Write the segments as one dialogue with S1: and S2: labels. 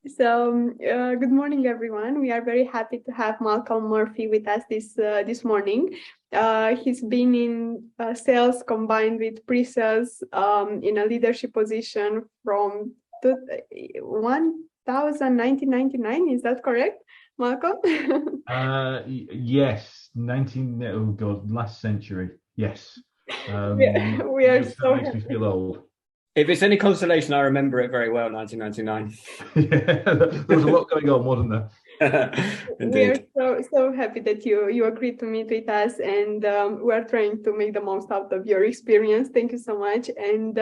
S1: Good morning, everyone. We are very happy to have Malcolm Murphy with us this morning. He's been in sales combined with pre-sales in a leadership position from 1999. Is that correct, Malcolm?
S2: Yes, 19, oh God, last century. Yes.
S1: We are
S2: Which
S1: so
S2: makes me feel old.
S3: If it's any consolation, I remember it very well, 1999.
S2: Yeah, there was a lot going on, wasn't there?
S1: We are
S3: Indeed.
S1: so happy that you agreed to meet with us, and we are trying to make the most out of your experience. Thank you so much. And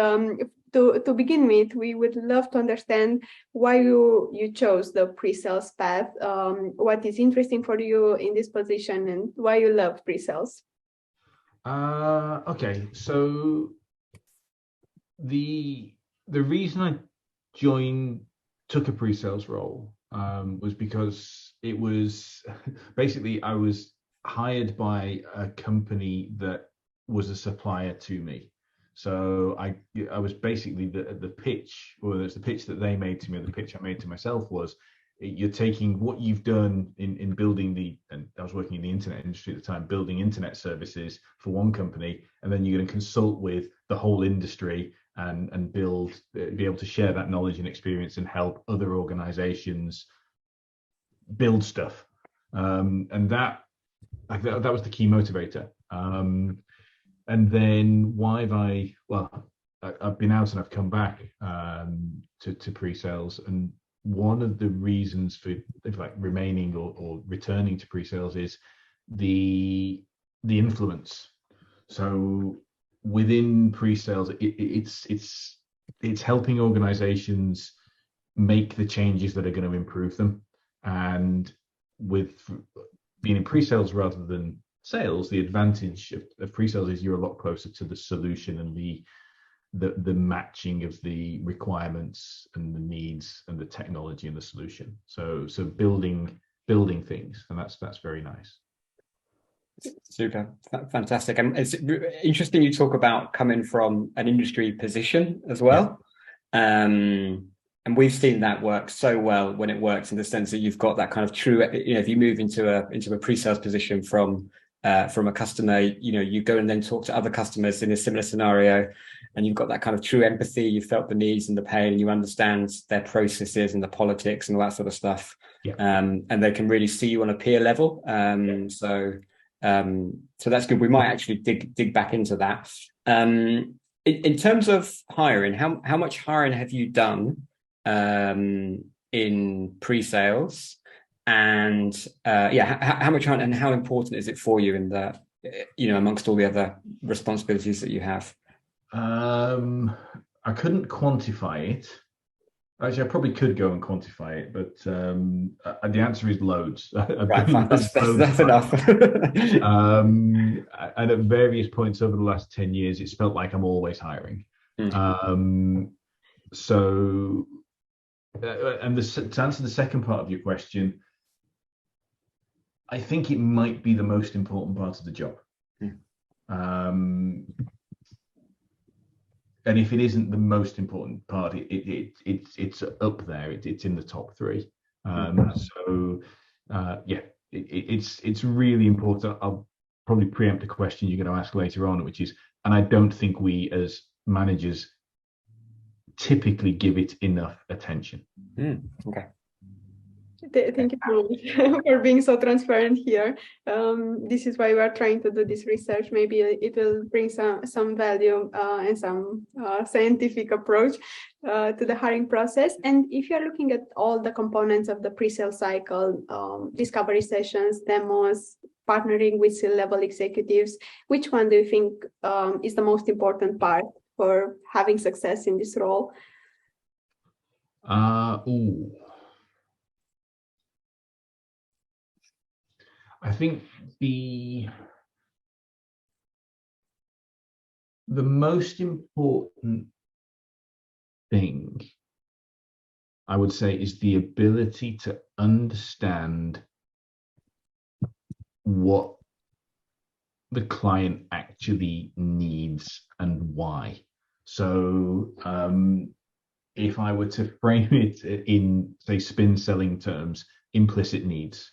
S1: to begin with, we would love to understand why you chose the pre-sales path. What is interesting for you in this position, and why you love pre-sales?
S2: Okay, so the reason I took a pre-sales role was because it was basically I was hired by a company that was a supplier to me. So I was basically the pitch, or it's the pitch that they made to me, or the pitch I made to myself was, you're taking what you've done in building and I was working in the internet industry at the time, building internet services for one company, and then you're going to consult with the whole industry and be able to share that knowledge and experience and help other organizations build stuff. And that was the key motivator. And then why have I've been out and I've come back to pre-sales, and one of the reasons for remaining or returning to pre-sales is the influence. So within pre-sales, it's helping organizations make the changes that are going to improve them. And with being in pre-sales rather than sales, the advantage of pre-sales is you're a lot closer to the solution and the matching of the requirements and the needs and the technology and the solution. So building things, and that's very nice.
S3: Super, fantastic. And it's interesting you talk about coming from an industry position as well. Yeah. And we've seen that work so well when it works, in the sense that you've got that kind of true, if you move into a pre-sales position from a customer, you go and then talk to other customers in a similar scenario, and you've got that kind of true empathy. You felt the needs and the pain, and you understand their processes and the politics and all that sort of stuff. Yeah. And they can really see you on a peer level. So that's good. We might actually dig back into that. In terms of hiring, how much hiring have you done in pre-sales? And how much and how important is it for you in the, amongst all the other responsibilities that you have?
S2: I couldn't quantify it. Actually, I probably could go and quantify it, but the answer is loads.
S3: Right, fine. That's enough.
S2: And at various points over the last 10 years, it's felt like I'm always hiring. Mm. To answer the second part of your question, I think it might be the most important part of the job. And if it isn't the most important part, it's up there. It's in the top three. It's really important. I'll probably preempt a question you're going to ask later on, which is, and I don't think we as managers typically give it enough attention.
S3: Okay.
S1: Thank you for being so transparent here. This is why we are trying to do this research. Maybe it will bring some value and some scientific approach to the hiring process. And if you're looking at all the components of the pre-sale cycle, discovery sessions, demos, partnering with C-level executives, which one do you think is the most important part for having success in this role?
S2: I think the most important thing, I would say, is the ability to understand what the client actually needs and why. So if I were to frame it in, say, spin selling terms, implicit needs.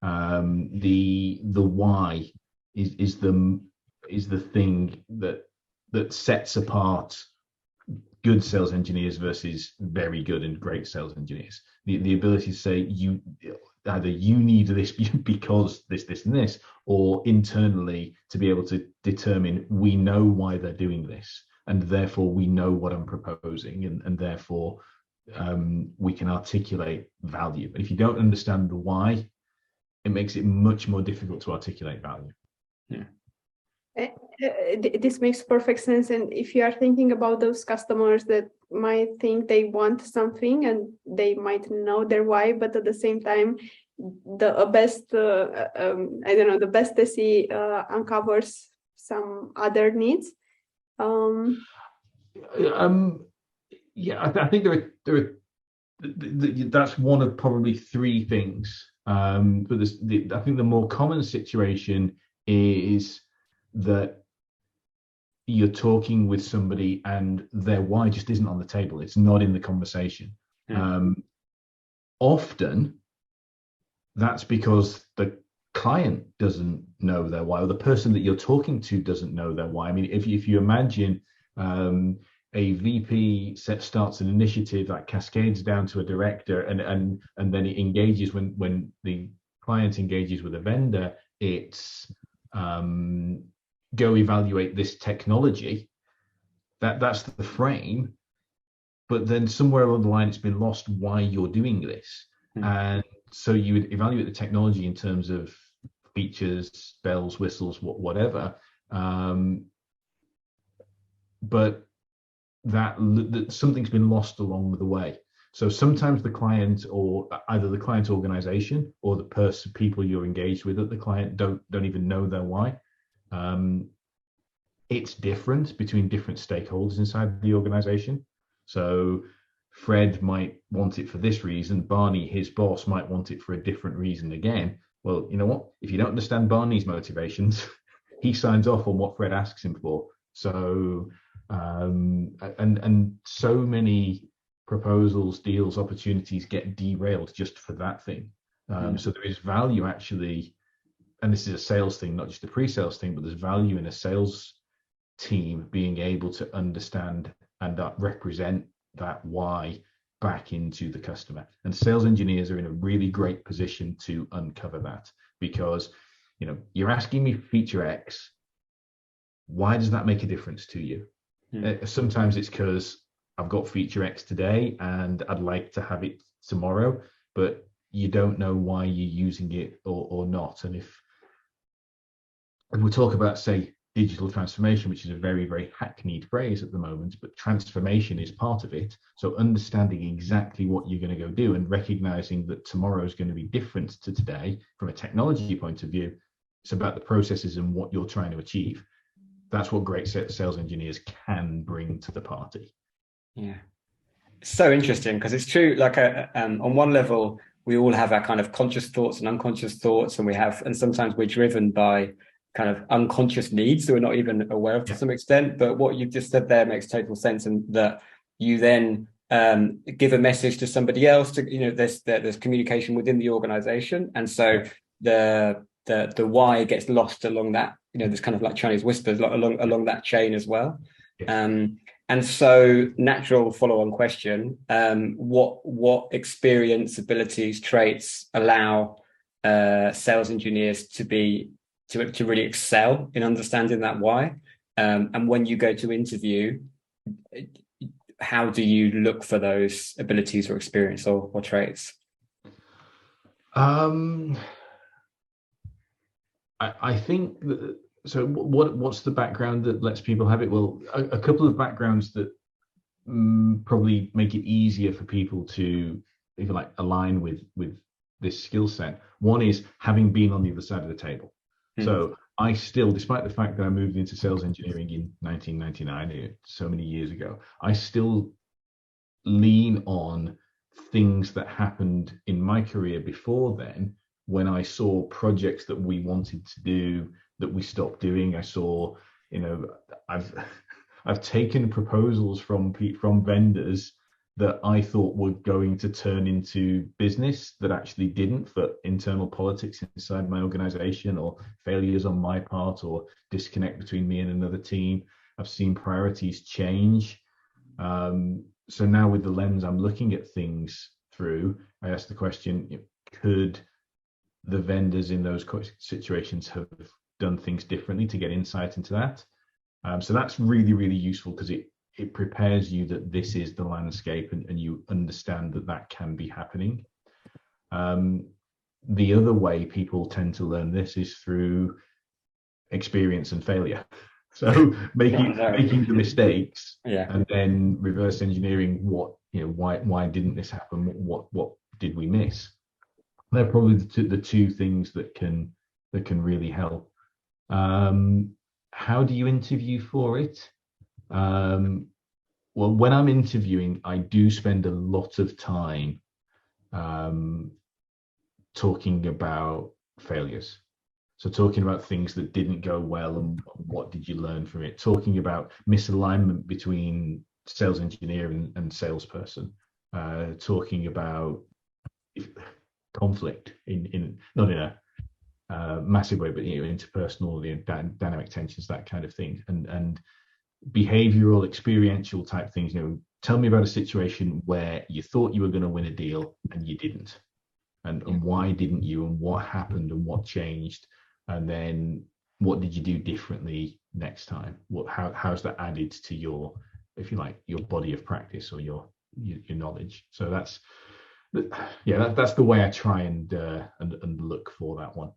S2: The why is the thing that sets apart good sales engineers versus very good and great sales engineers. The ability to say either you need this because this and this, or internally to be able to determine we know why they're doing this, and therefore we know what I'm proposing, and therefore we can articulate value. But if you don't understand the why, it makes it much more difficult to articulate value.
S3: Yeah.
S1: This makes perfect sense. And if you are thinking about those customers that might think they want something and they might know their why, but at the same time, the best the best SE uncovers some other needs.
S2: Yeah, I think there are that's one of probably three things. But I think the more common situation is that you're talking with somebody and their why just isn't on the table. It's not in the conversation. Often that's because the client doesn't know their why, or the person that you're talking to doesn't know their why. I mean, if you imagine a VP starts an initiative that cascades down to a director, and then it engages when the client engages with a vendor, it's go evaluate this technology. That's the frame, but then somewhere along the line it's been lost why you're doing this. And so you would evaluate the technology in terms of features, bells, whistles, whatever, but that something's been lost along the way. So sometimes the client, or either the client organization or the people you're engaged with at the client, don't even know their why. It's different between different stakeholders inside the organization. So Fred might want it for this reason, Barney, his boss, might want it for a different reason again. Well, you know what? If you don't understand Barney's motivations, he signs off on what Fred asks him for. So and so many proposals, deals, opportunities get derailed just for that thing. So there is value actually, and this is a sales thing, not just a pre-sales thing, but there's value in a sales team being able to understand and represent that why back into the customer. And sales engineers are in a really great position to uncover that, because you're asking me feature X. Why does that make a difference to you? Sometimes it's because I've got feature X today and I'd like to have it tomorrow, but you don't know why you're using it or not. And if we talk about, say, digital transformation, which is a very, very hackneyed phrase at the moment, but transformation is part of it. So understanding exactly what you're going to go do and recognizing that tomorrow is going to be different to today from a technology point of view. It's about the processes and what you're trying to achieve. That's what great sales engineers can bring to the party.
S3: Yeah, it's so interesting, because it's true. Like on one level, we all have our kind of conscious thoughts and unconscious thoughts, and sometimes we're driven by kind of unconscious needs that we're not even aware of to some extent. But what you've just said there makes total sense, and that you then give a message to somebody else. There's communication within the organization, and so the why gets lost along that. There's kind of like Chinese whispers along that chain as well. And so, natural follow-on question: what experience, abilities, traits allow sales engineers to really excel in understanding that why? And when you go to interview, how do you look for those abilities or experience or traits?
S2: I think that, so what's the background that lets people have it? Well, a couple of backgrounds that probably make it easier for people to, if you like, align with this skill set. One is having been on the other side of the table. So I still, despite the fact that I moved into sales engineering in 1999, so many years ago, I still lean on things that happened in my career before then, when I saw projects that we wanted to do that we stopped doing. I saw, I've taken proposals from vendors that I thought were going to turn into business that actually didn't, for internal politics inside my organization, or failures on my part, or disconnect between me and another team. I've seen priorities change. So now with the lens I'm looking at things through, I ask the question, could the vendors in those situations have done things differently to get insight into that? So that's really, really useful, because it prepares you that this is the landscape, and you understand that that can be happening. The other way people tend to learn this is through experience and failure. So making the mistakes, and then reverse engineering why didn't this happen? What did we miss? They're probably the two things that can really help. How do you interview for it? Well, when I'm interviewing, I do spend a lot of time talking about failures. So talking about things that didn't go well and what did you learn from it. Talking about misalignment between sales engineer and salesperson. Talking about conflict in not in a massive way, but interpersonal, dynamic tensions, that kind of thing, and behavioral, experiential type things. Tell me about a situation where you thought you were going to win a deal and you didn't, and why didn't you, and what happened, and what changed, and then what did you do differently next time? How's that added to your, if you like, your body of practice or your knowledge? So that's the way I try and look for that one.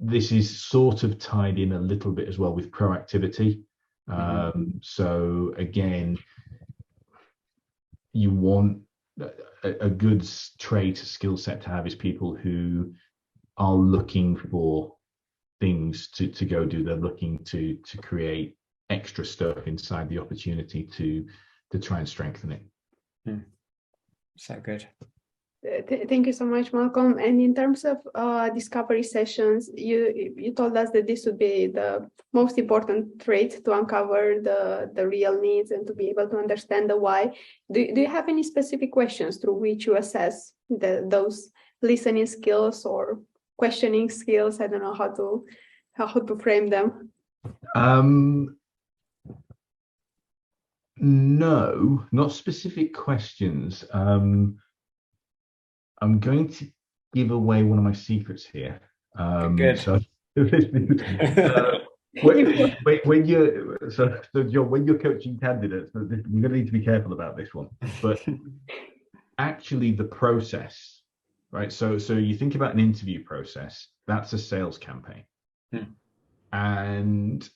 S2: This is sort of tied in a little bit as well with proactivity. So again, you want a good trait, skill set to have is people who are looking for things to go do. They're looking to create extra stuff inside the opportunity to try and strengthen it.
S3: So good.
S1: Thank you so much, Malcolm. And in terms of discovery sessions, you told us that this would be the most important trait to uncover the real needs and to be able to understand the why. Do you have any specific questions through which you assess those listening skills or questioning skills? I don't know how to frame them.
S2: No, not specific questions. I'm going to give away one of my secrets here.
S3: Good.
S2: So, when you're coaching candidates, you're going to need to be careful about this one. But actually, the process, right? So you think about an interview process. That's a sales campaign, and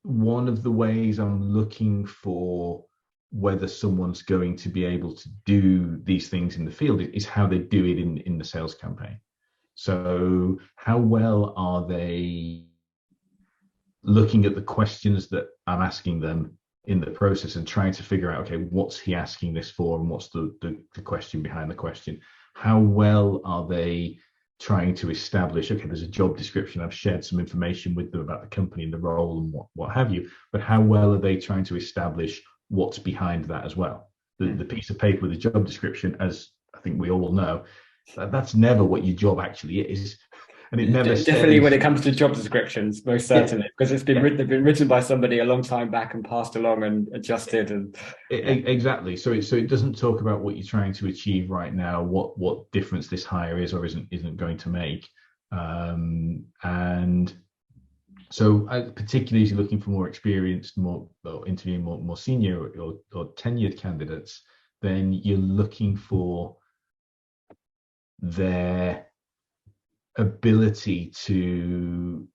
S2: one of the ways I'm looking for whether someone's going to be able to do these things in the field is how they do it in the sales campaign. So how well are they looking at the questions that I'm asking them in the process and trying to figure out, okay, what's he asking this for, and what's the question behind the question? How well are they trying to establish, okay, there's a job description, I've shared some information with them about the company and the role and what have you, but how well are they trying to establish what's behind that as well? The piece of paper with the job description, as I think we all know, that's never what your job actually is. And it never
S3: definitely when it comes to job descriptions, most certainly, because it's been written by somebody a long time back and passed along and adjusted. And
S2: exactly. So it doesn't talk about what you're trying to achieve right now, what difference this hire is or isn't going to make. And so particularly as you're looking for more experienced, interviewing more senior or tenured candidates, then you're looking for their ability to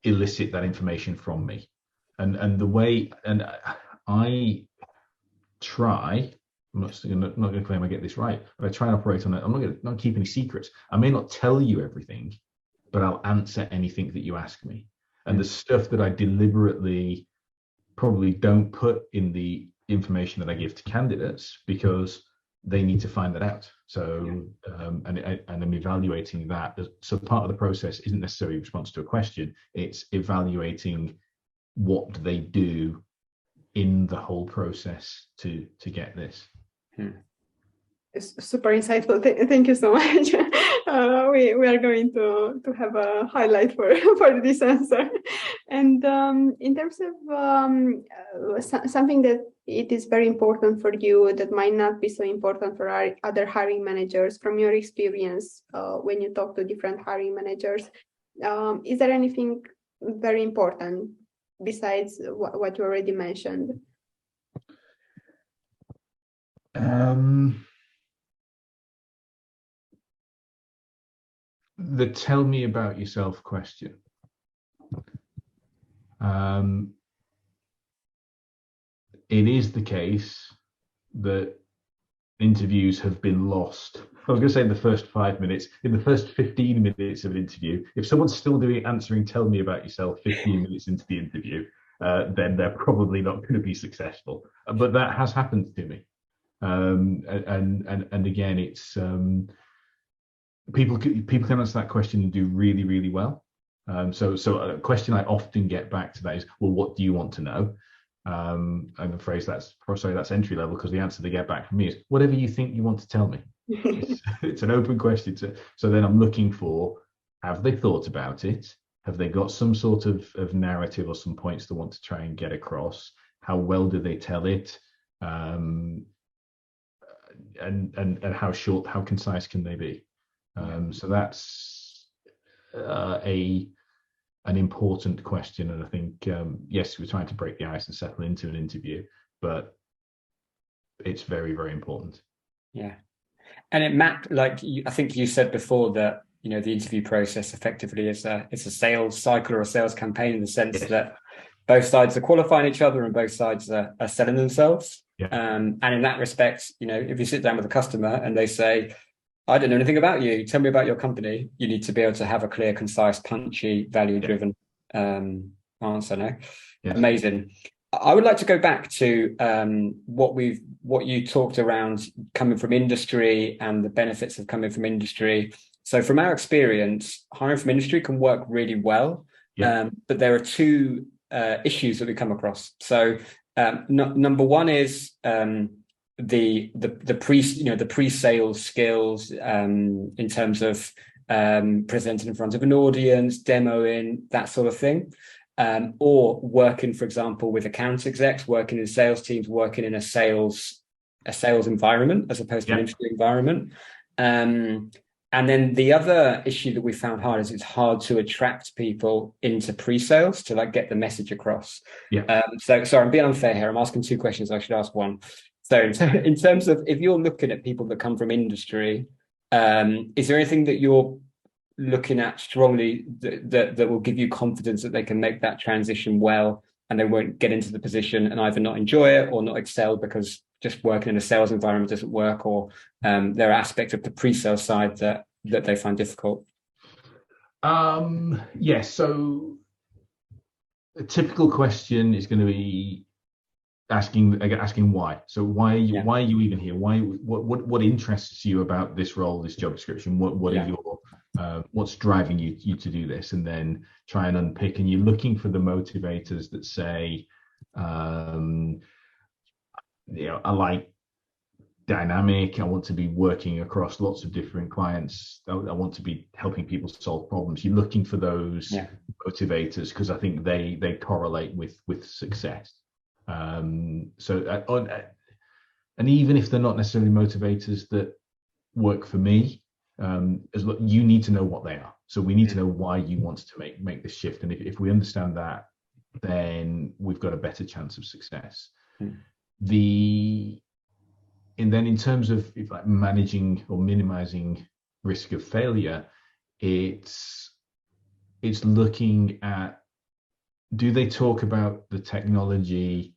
S2: elicit that information from me, and the way, and I try, I'm not going to claim I get this right, but I try and operate on it. I'm not keep any secrets. I may not tell you everything, but I'll answer anything that you ask me. And the stuff that I deliberately probably don't put in the information that I give to candidates, because they need to find that out. So, and I'm evaluating that. So part of the process isn't necessarily a response to a question. It's evaluating what they do in the whole process to get this.
S1: Super insightful. Thank you so much. We are going to have a highlight for this answer. And in terms of something that it is very important for you that might not be so important for our other hiring managers, from your experience when you talk to different hiring managers, is there anything very important besides what you already mentioned?
S2: The tell me about yourself question. It is the case that interviews have been lost. I was going to say in the first 5 minutes, in the first 15 minutes of an interview, if someone's still answering tell me about yourself 15 minutes into the interview, then they're probably not going to be successful. But that has happened to me. And again, it's people can answer that question and do really, really well. So a question I often get back to that is, well, what do you want to know? I'm afraid that's entry level, because the answer they get back from me is whatever you think you want to tell me. It's an open question. So then I'm looking for, have they thought about it? Have they got some sort of narrative or some points they want to try and get across? How well do they tell it? And how short, how concise can they be? So that's an important question, and I think yes, we're trying to break the ice and settle into an interview, but it's very, very important.
S3: Yeah, and it mapped, like I think you said before, that the interview process effectively is it's a sales cycle or a sales campaign, in the sense that both sides are qualifying each other and both sides are selling themselves.
S2: Yeah.
S3: And in that respect, if you sit down with a customer and they say, I don't know anything about you, tell me about your company, you need to be able to have a clear, concise, punchy, value-driven answer. No? Yes. Amazing. I would like to go back to what you talked around coming from industry and the benefits of coming from industry. So from our experience, hiring from industry can work really well, but there are two issues that we come across. So number one is the pre-sales skills in terms of presenting in front of an audience, demoing, that sort of thing, or working, for example, with account execs, working in sales teams, working in a sales environment as opposed to an industry environment. And then the other issue that we found hard is it's hard to attract people into pre-sales to get the message across. So sorry, I'm being unfair here. I'm asking two questions. I should ask one. So in terms of, if you're looking at people that come from industry, is there anything that you're looking at strongly that will give you confidence that they can make that transition well, and they won't get into the position and either not enjoy it or not excel because just working in a sales environment doesn't work, or there are aspects of the pre-sales side that they find difficult?
S2: Yes. So a typical question is going to be asking why. So why are you even here? What interests you about this role, this job description? What are your what's driving you to do this? And then try and unpick. And you're looking for the motivators that say, I like dynamic. I want to be working across lots of different clients. I want to be helping people solve problems. You're looking for those motivators because I think they correlate with success. And even if they're not necessarily motivators that work for me, you need to know what they are. So we need to know why you want to make this shift. And if we understand that, then we've got a better chance of success. And then in terms of managing or minimizing risk of failure, it's looking at, do they talk about the technology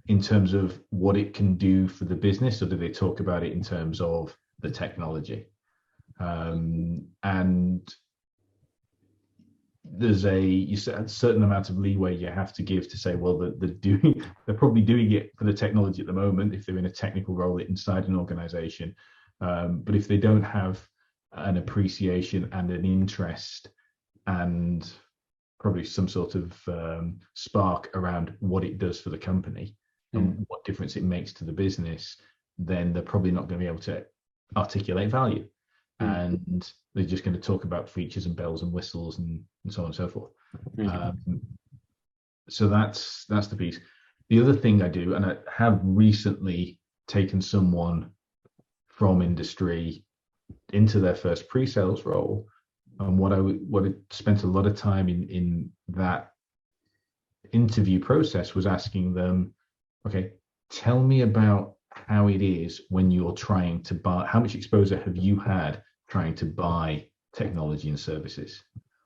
S2: in terms of what it can do for the business, or do they talk about it in terms of the technology? And there's a certain amount of leeway you have to give to say, well, they're probably doing it for the technology at the moment if they're in a technical role inside an organization. But if they don't have an appreciation and an interest and probably some sort of spark around what it does for the company and what difference it makes to the business, then they're probably not going to be able to articulate value. And they're just going to talk about features and bells and whistles and so on and so forth. So that's the piece. The other thing I do, and I have recently taken someone from industry into their first pre-sales role, and what I spent a lot of time in that interview process was asking them, okay, tell me about how it is when you're trying to buy, how much exposure have you had trying to buy technology and services?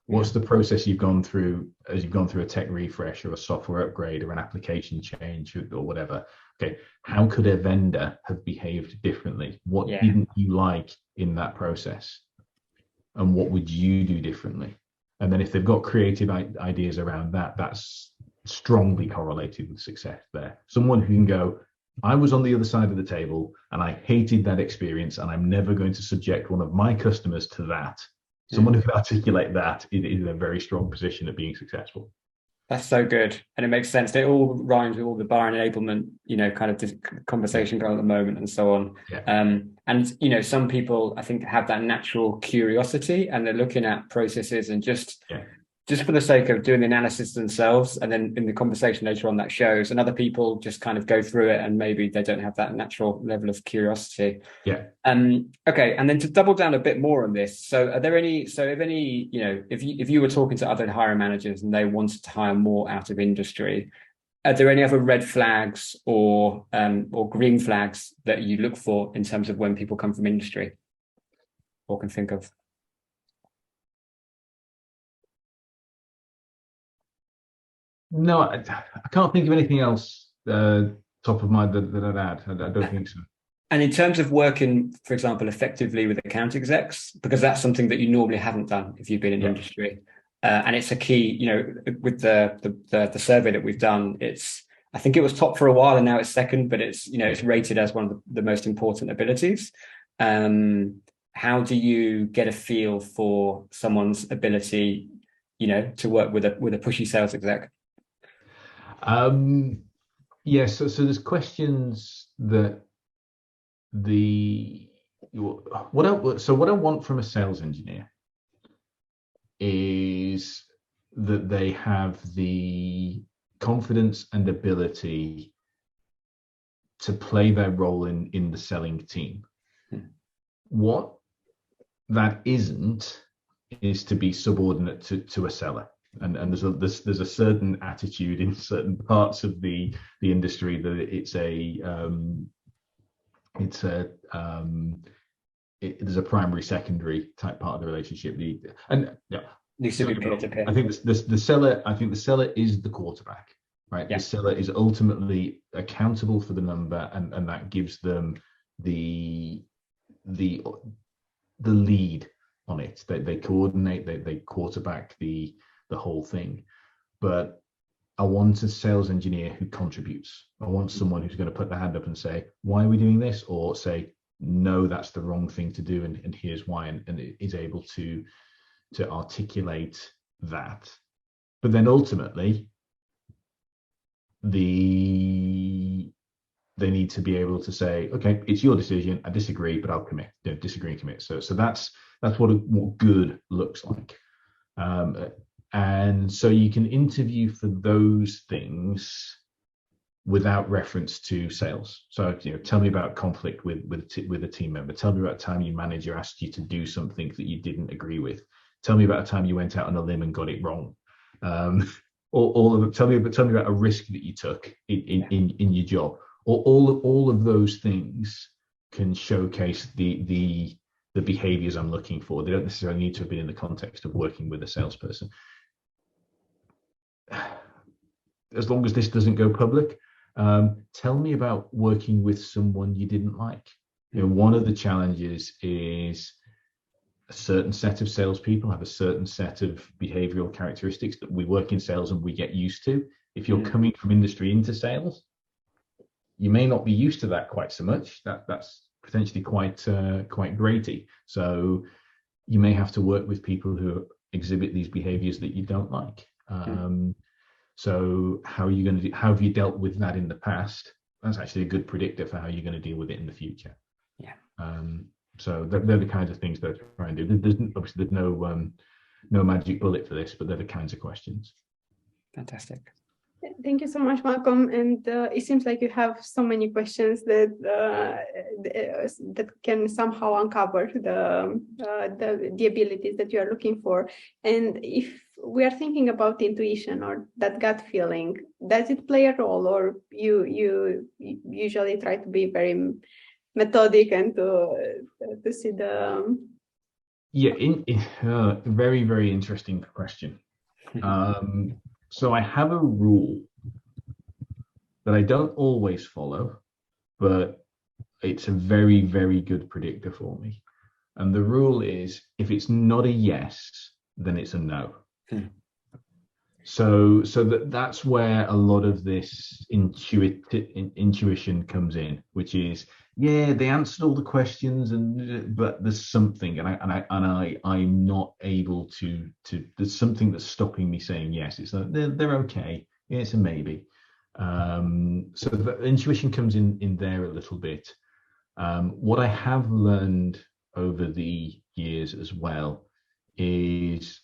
S2: What's the process you've gone through as you've gone through a tech refresh or a software upgrade or an application change or whatever? Okay, how could a vendor have behaved differently? What didn't you like in that process? And what would you do differently? And then if they've got creative ideas around that, that's strongly correlated with success there. Someone who can go, I was on the other side of the table and I hated that experience and I'm never going to subject one of my customers to that. Someone who can articulate that is in a very strong position at being successful.
S3: That's so good. And it makes sense. It all rhymes with all the bar enablement, kind of conversation going on at the moment and so on. And, some people, I think, have that natural curiosity and they're looking at processes and just for the sake of doing the analysis themselves. And then in the conversation later on that shows, and other people just kind of go through it and maybe they don't have that natural level of curiosity. Okay. And then to double down a bit more on this. So if you were talking to other hiring managers and they wanted to hire more out of industry, are there any other red flags or green flags that you look for in terms of when people come from industry or can think of?
S2: No, I can't think of anything else top of mind that I'd add. I don't think so.
S3: And in terms of working, for example, effectively with account execs, because that's something that you normally haven't done if you've been in industry, and it's a key. With the survey that we've done, I think it was top for a while, and now it's second, but it's rated as one of the most important abilities. How do you get a feel for someone's ability, to work with a pushy sales exec?
S2: So there's questions that what I want from a sales engineer is that they have the confidence and ability to play their role in the selling team. What that isn't is to be subordinate to a seller. And there's a certain attitude in certain parts of the industry that there's a primary secondary type part of the relationship.
S3: Needs to be peer to peer.
S2: I think the seller is the quarterback, right? The seller is ultimately accountable for the number, and that gives them the lead on it. They coordinate, they quarterback the whole thing. But I want a sales engineer who contributes. I want someone who's going to put their hand up and say, why are we doing this? Or say, no, that's the wrong thing to do, and here's why, and is able to articulate that. But then ultimately, they need to be able to say, okay, it's your decision, I disagree, but I'll commit. Disagree and commit. So that's what good looks like. And so you can interview for those things without reference to sales. So tell me about conflict with a team member. Tell me about a time your manager asked you to do something that you didn't agree with. Tell me about a time you went out on a limb and got it wrong. Tell me about a risk that you took in your job. All of those things can showcase the behaviors I'm looking for. They don't necessarily need to have been in the context of working with a salesperson. As long as this doesn't go public, tell me about working with someone you didn't like. One of the challenges is a certain set of salespeople have a certain set of behavioral characteristics that we work in sales and we get used to. If you're coming from industry into sales, you may not be used to that quite so much. That's potentially quite grating. So you may have to work with people who exhibit these behaviors that you don't like. So how are you going to do? How have you dealt with that in the past? That's actually a good predictor for how you're going to deal with it in the future.
S3: Yeah.
S2: So they're the kinds of things that I try and do. There's no magic bullet for this, but they're the kinds of questions.
S3: Fantastic.
S1: Thank you so much, Malcolm. And it seems like you have so many questions that that can somehow uncover the abilities that you are looking for. And if we are thinking about intuition or that gut feeling, does it play a role, or you usually try to be very methodic and to see the
S2: very, very interesting question. So I have a rule that I don't always follow, but it's a very, very good predictor for me. And the rule is, if it's not a yes, then it's a no. So that's where a lot of this intuition comes in, which is, yeah, they answered all the questions, but there's something, and I'm not able to. There's something that's stopping me saying yes. It's like they're okay. Yeah, it's a maybe. So the intuition comes in there a little bit. What I have learned over the years as well is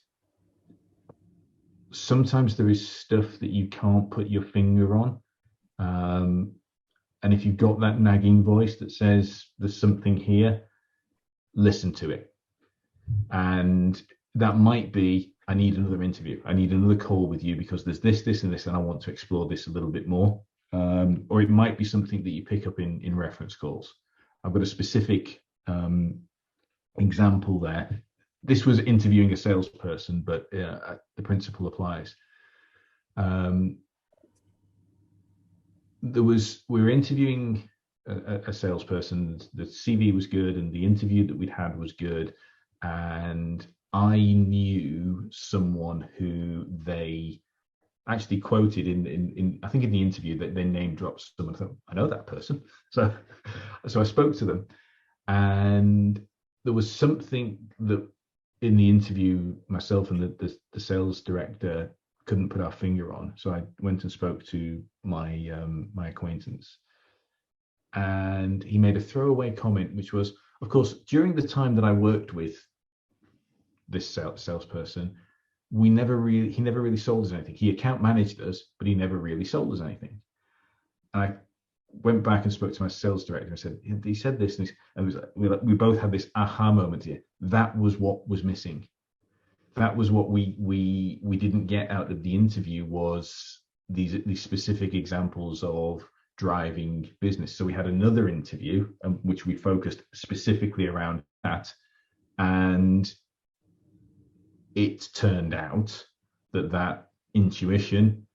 S2: sometimes there is stuff that you can't put your finger on. And if you've got that nagging voice that says there's something here, listen to it. And that might be, I need another interview. I need another call with you because there's this, and this, and I want to explore this a little bit more. Or it might be something that you pick up in reference calls. I've got a specific example there. This was interviewing a salesperson, but the principle applies. We were interviewing a salesperson. The CV was good, and the interview that we'd had was good. And I knew someone who they actually quoted in I think in the interview that they name dropped someone. I thought, I know that person. So I spoke to them, and there was something that in the interview myself and the sales director couldn't put our finger on. So I went and spoke to my my acquaintance, and he made a throwaway comment, which was, of course, during the time that I worked with this salesperson, he never really sold us anything. He account managed us, but he never really sold us anything. And I went back and spoke to my sales director and said, he said this, and it was like, we both had this aha moment here. That was what was missing. That was what we didn't get out of the interview, was these specific examples of driving business. So we had another interview, which we focused specifically around that, and it turned out that intuition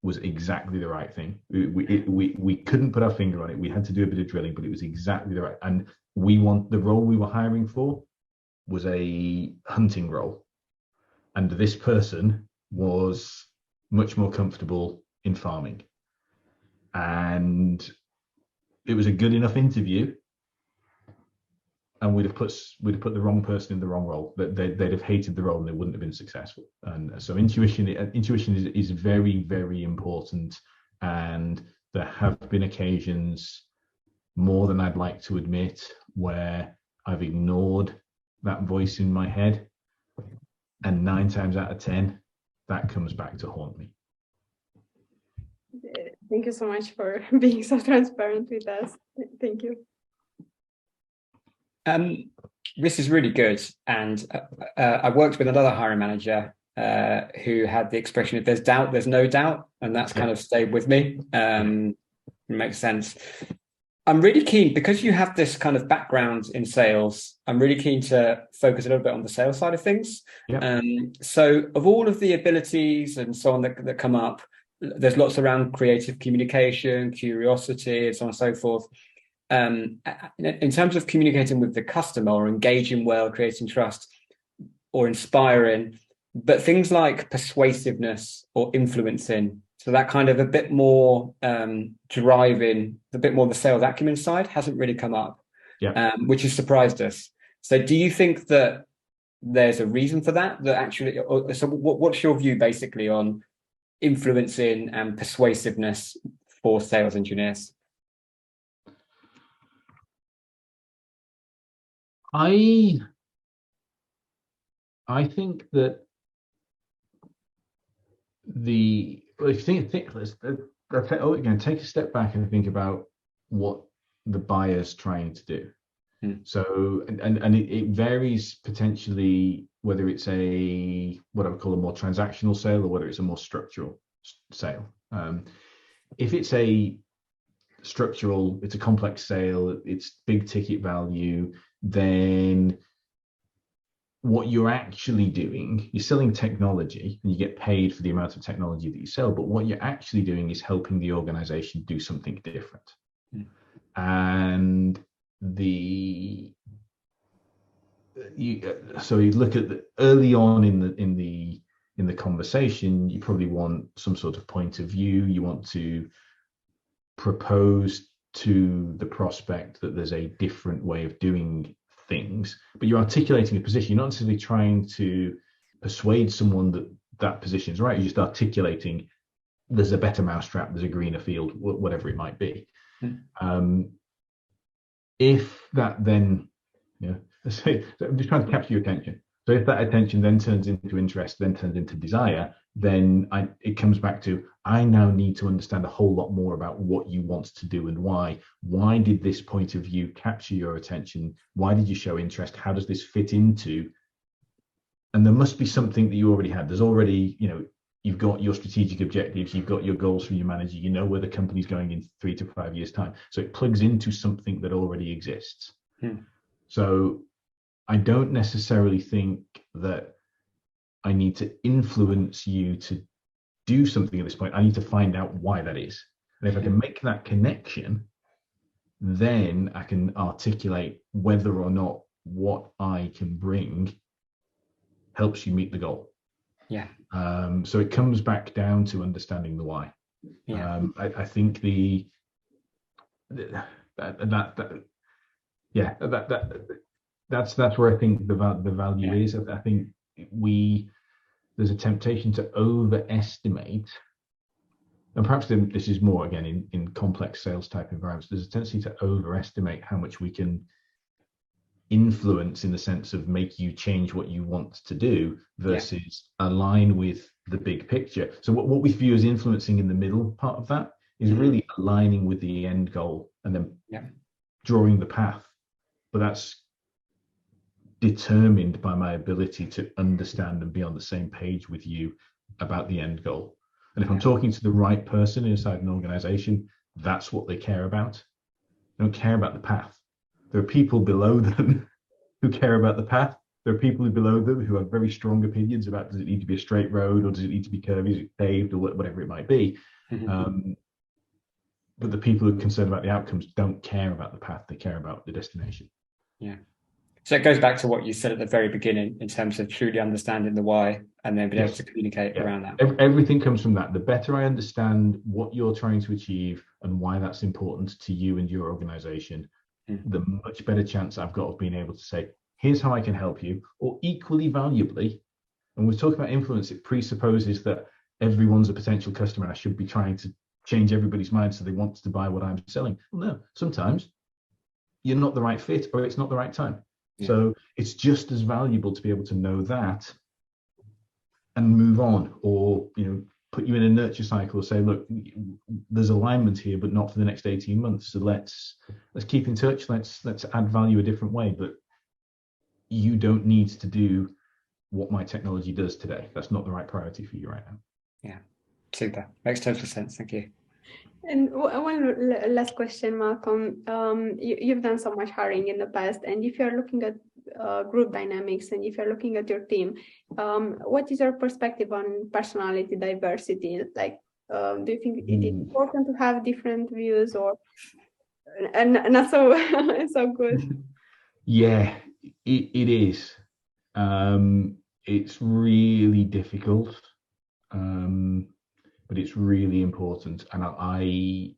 S2: was exactly the right thing. We couldn't put our finger on it. We had to do a bit of drilling, but it was exactly the right. And the role we were hiring for was a hunting role, and this person was much more comfortable in farming. And it was a good enough interview, and we'd have put the wrong person in the wrong role. They'd have hated the role, and they wouldn't have been successful. And so intuition is very, very important. And there have been occasions, more than I'd like to admit, where I've ignored that voice in my head, and 9 times out of 10, that comes back to haunt me.
S1: Thank you so much for being so transparent with us. Thank you.
S3: This is really good. And I worked with another hiring manager who had the expression, if there's doubt, there's no doubt. And that's kind of stayed with me. It makes sense. I'm really keen, because you have this kind of background in sales, I'm really keen to focus a little bit on the sales side of things.
S2: Yeah.
S3: So of all of the abilities and so on that come up, there's lots around creative communication, curiosity, and so on and so forth. In terms of communicating with the customer, or engaging well, creating trust, or inspiring, but things like persuasiveness or influencing, so that kind of a bit more driving, a bit more the sales acumen side hasn't really come up, which has surprised us. So do you think that there's a reason for that actually, so what's your view basically on influencing and persuasiveness for sales engineers?
S2: I think that if you think let's again take a step back and think about what the buyer's trying to do. So and it varies potentially whether it's what I would call a more transactional sale or whether it's a more structural sale. If it's a structural, it's a complex sale, it's big ticket value, then what you're actually doing, you're selling technology and you get paid for the amount of technology that you sell, but what you're actually doing is helping the organization do something different. And so you look at early on in the conversation, you probably want some sort of point of view. You want to propose to the prospect that there's a different way of doing things, but you're articulating a position. You're not necessarily trying to persuade someone that that position is right. You're just articulating there's a better mousetrap, there's a greener field, whatever it might be. If that then, so I'm just trying to capture your attention. So if that attention then turns into interest, then turns into desire, then it comes back to, I now need to understand a whole lot more about what you want to do and why. Why did this point of view capture your attention? Why did you show interest? How does this fit into? And there must be something that you already had. There's already, you've got your strategic objectives, you've got your goals from your manager, you know where the company's going in 3 to 5 years' time. So it plugs into something that already exists. So I don't necessarily think that I need to influence you to do something at this point. I need to find out why that is. And if I can make that connection, then I can articulate whether or not what I can bring helps you meet the goal. So it comes back down to understanding the why. I think that's where I think the value is. I think there's a temptation to overestimate, and perhaps this is more again in complex sales type environments. There's a tendency to overestimate how much we can influence in the sense of make you change what you want to do versus align with the big picture. So what we view as influencing in the middle part of that is really aligning with the end goal and then drawing the path. But that's determined by my ability to understand and be on the same page with you about the end goal. And if I'm talking to the right person inside an organization, that's what they care about. They don't care about the path. There are people below them who care about the path. There are people below them who have very strong opinions about, does it need to be a straight road or does it need to be curvy, is it paved or whatever it might be. But the people who are concerned about the outcomes don't care about the path, they care about the destination.
S3: So it goes back to what you said at the very beginning in terms of truly understanding the why and then being able to communicate around that.
S2: Everything comes from that. The better I understand what you're trying to achieve and why that's important to you and your organization, the much better chance I've got of being able to say, here's how I can help you, or equally valuably. And we're talking about influence, it presupposes that everyone's a potential customer and I should be trying to change everybody's mind so they want to buy what I'm selling. Well, no, sometimes you're not the right fit or it's not the right time. So it's just as valuable to be able to know that and move on, or put you in a nurture cycle or say, look, there's alignment here, but not for the next 18 months. So let's keep in touch. Let's add value a different way. But you don't need to do what my technology does today. That's not the right priority for you right now.
S3: Super. Makes total sense. Thank you.
S1: And one last question, Malcolm. You've done so much hiring in the past, and if you're looking at group dynamics and if you're looking at your team, what is your perspective on personality diversity? Like, do you think it is important to have different views, or not so so good?
S2: Yeah, it is. It's really difficult. But it's really important, and I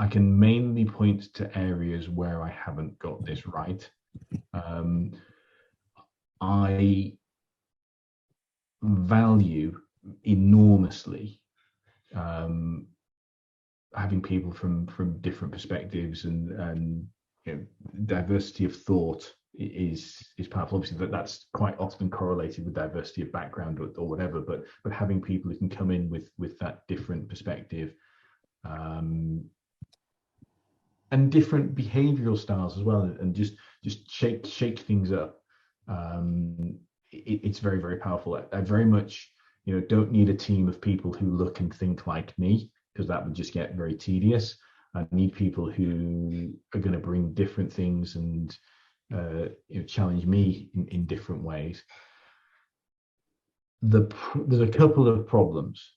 S2: can mainly point to areas where I haven't got this right. I value enormously having people from different perspectives, and diversity of thought is powerful. Obviously, that's quite often correlated with diversity of background or whatever, but having people who can come in with that different perspective, and different behavioral styles as well, and just shake things up. It's very, very powerful. I very much don't need a team of people who look and think like me, because that would just get very tedious. I need people who are going to bring different things and challenge me in different ways. There's a couple of problems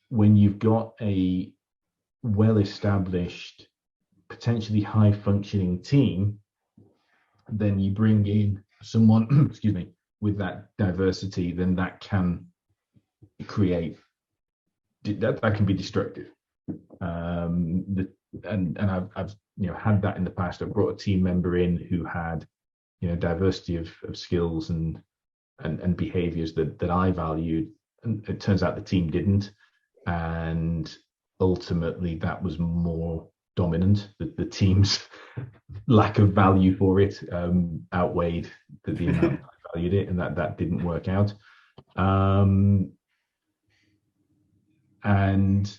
S2: when you've got a well-established, potentially high-functioning team. Then you bring in someone, excuse me, with that diversity, then that can create that can be destructive. And I've had that in the past. I've brought a team member in who had diversity of skills and behaviors that I valued, and it turns out the team didn't, and ultimately that was more dominant. The team's lack of value for it outweighed the amount I valued it, and that didn't work out. And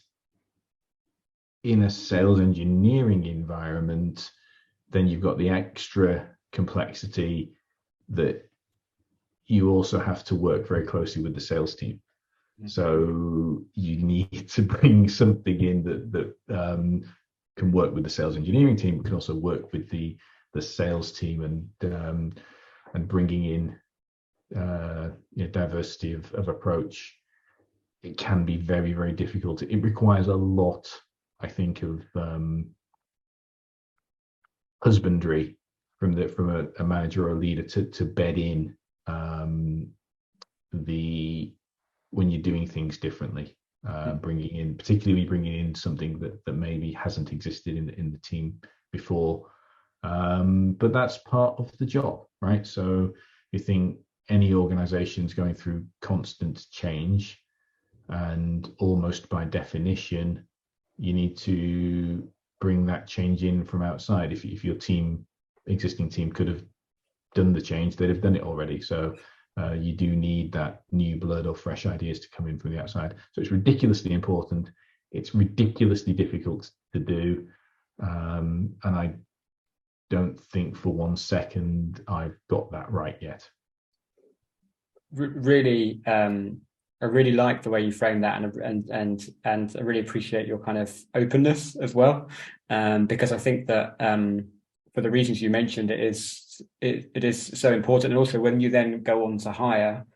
S2: in a sales engineering environment, then you've got the extra complexity that you also have to work very closely with the sales team. So you need to bring something in that can work with the sales engineering team, but can also work with the sales team, and bringing in diversity of approach. It can be very, very difficult. It requires a lot, I think, of husbandry from a manager or a leader to bed in when you're doing things differently, particularly bringing in something that maybe hasn't existed in the team before. But that's part of the job, right? So you think any organization's going through constant change, and almost by definition, you need to bring that change in from outside. If your existing team could have done the change, they'd have done it already. So you do need that new blood or fresh ideas to come in from the outside. So it's ridiculously important. It's ridiculously difficult to do. And I don't think for 1 second I've got that right yet.
S3: Really, I really like the way you frame that, and I really appreciate your kind of openness as well, because I think that for the reasons you mentioned, it is so important. And also, when you then go on to hire,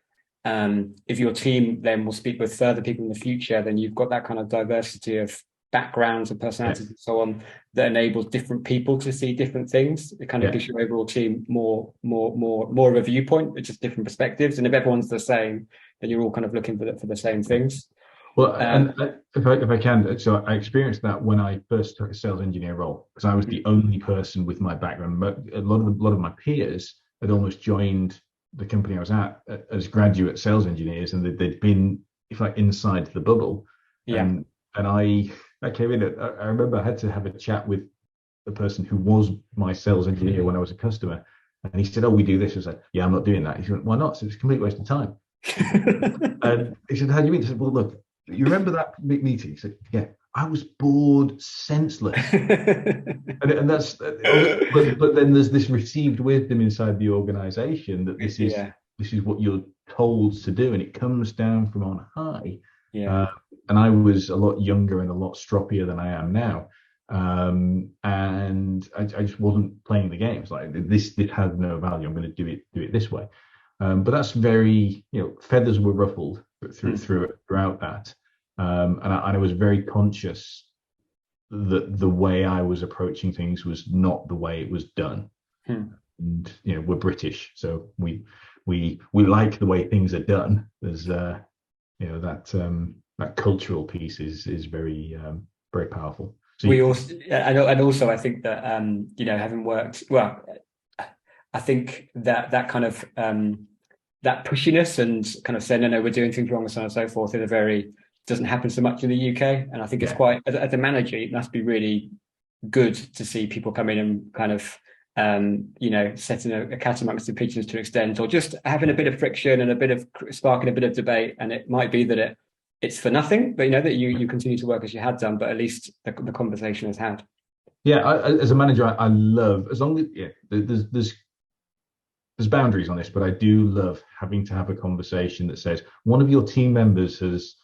S3: if your team then will speak with further people in the future, then you've got that kind of diversity of backgrounds and personalities and so on that enables different people to see different things. It kind of gives your overall team more of a viewpoint, which is different perspectives. And if everyone's the same, then you're all kind of looking for the same things.
S2: Well, and if I can, so I experienced that when I first took a sales engineer role, because I was the only person with my background. But a lot of my peers had almost joined the company I was at as graduate sales engineers, and they'd been, if like, inside the bubble. And I came in. I remember I had to have a chat with the person who was my sales engineer when I was a customer, and he said, "Oh, we do this." I said, "Yeah, I'm not doing that." He said, "Why not?" So it's a complete waste of time. And he said, "How do you mean?" I said, "Well, look, you remember that big meeting?" He said, "Yeah, I was bored senseless." and that's, but then there's this received wisdom inside the organization that this is what you're told to do, and it comes down from on high. And I was a lot younger and a lot stroppier than I am now, and I just wasn't playing the games. Like, this has no value. I'm going to do it this way. But that's very, feathers were ruffled throughout that, and I was very conscious that the way I was approaching things was not the way it was done. And we're British, so we like the way things are done. There's that cultural piece is very very powerful. So
S3: we also, and also I think that having worked, well, I think that kind of that pushiness and kind of saying, no, we're doing things wrong and so on and so forth doesn't happen so much in the UK. And I think it's quite, as a manager, it must be really good to see people come in and kind of, setting a cat amongst the pigeons to an extent, or just having a bit of friction and a bit of sparking a bit of debate. And it might be that it's for nothing, but that you continue to work as you had done, but at least the conversation is had.
S2: Yeah, as a manager, I love, as long as there's boundaries on this, but I do love having to have a conversation that says one of your team members has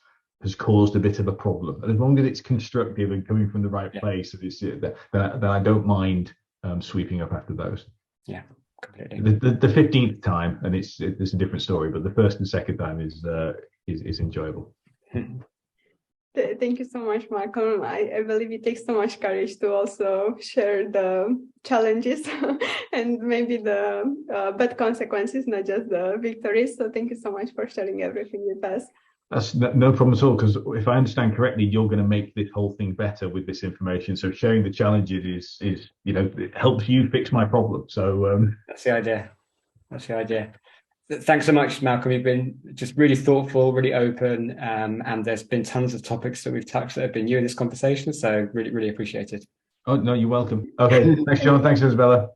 S2: caused a bit of a problem, and as long as it's constructive and coming from the right place, then I don't mind sweeping up after those.
S3: Yeah, completely.
S2: The 15th time, and it's a different story, but the first and second time is enjoyable.
S1: Thank you so much, Malcolm. I believe it takes so much courage to also share the challenges and maybe the bad consequences, not just the victories. So thank you so much for sharing everything with us.
S2: That's no problem at all, because if I understand correctly, you're going to make this whole thing better with this information. So sharing the challenges is it helps you fix my problem. So
S3: that's the idea. Thanks so much, Malcolm. You've been just really thoughtful, really open, and there's been tons of topics that we've touched that have been new in this conversation. So really, really appreciate it.
S2: Oh no, you're welcome. Okay, thanks, John. Thanks, Isabella.